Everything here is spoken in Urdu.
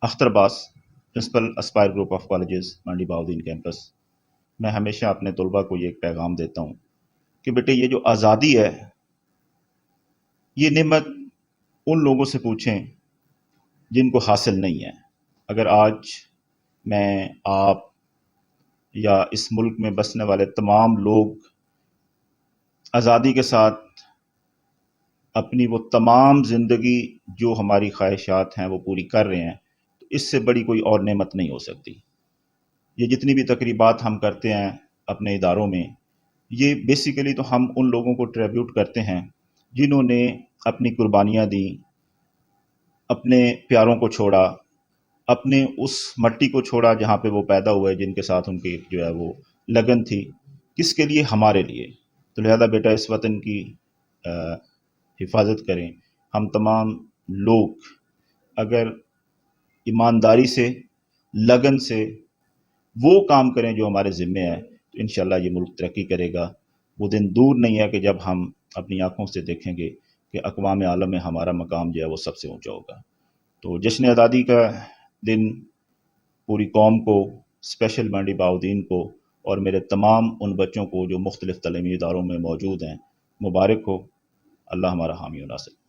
Akhtar Abbas, principal Aspire group of colleges Mandi Bahauddin campus. میں ہمیشہ اپنے طلباء کو یہ ایک پیغام دیتا ہوں کہ بیٹے یہ جو آزادی ہے، یہ نعمت ان لوگوں سے پوچھیں جن کو حاصل نہیں ہے۔ اگر آج میں، آپ یا اس ملک میں بسنے والے تمام لوگ آزادی کے ساتھ اپنی وہ تمام زندگی جو ہماری خواہشات ہیں وہ پوری کر رہے ہیں، تو اس سے بڑی کوئی اور نعمت نہیں ہو سکتی۔ یہ جتنی بھی تقریبات ہم کرتے ہیں اپنے اداروں میں، یہ بیسیکلی تو ہم ان لوگوں کو ٹریبیوٹ کرتے ہیں جنہوں نے اپنی قربانیاں دیں، اپنے پیاروں کو چھوڑا، اپنے اس مٹی کو چھوڑا جہاں پہ وہ پیدا ہوئے، جن کے ساتھ ان کی جو ہے وہ لگن تھی۔ کس کے لیے؟ ہمارے لیے۔ تو لہذا بیٹا اس وطن کی حفاظت کریں۔ ہم تمام لوگ اگر ایمانداری سے، لگن سے وہ کام کریں جو ہمارے ذمے ہے، تو انشاءاللہ یہ ملک ترقی کرے گا۔ وہ دن دور نہیں ہے کہ جب ہم اپنی آنکھوں سے دیکھیں گے کہ اقوام عالم میں ہمارا مقام جو ہے وہ سب سے اونچا ہوگا۔ تو جشن آزادی کا دن پوری قوم کو، اسپیشل منڈی بہاؤالدین کو اور میرے تمام ان بچوں کو جو مختلف تعلیمی اداروں میں موجود ہیں، مبارک ہو۔ اللہ ہمارا حامی و ناصر۔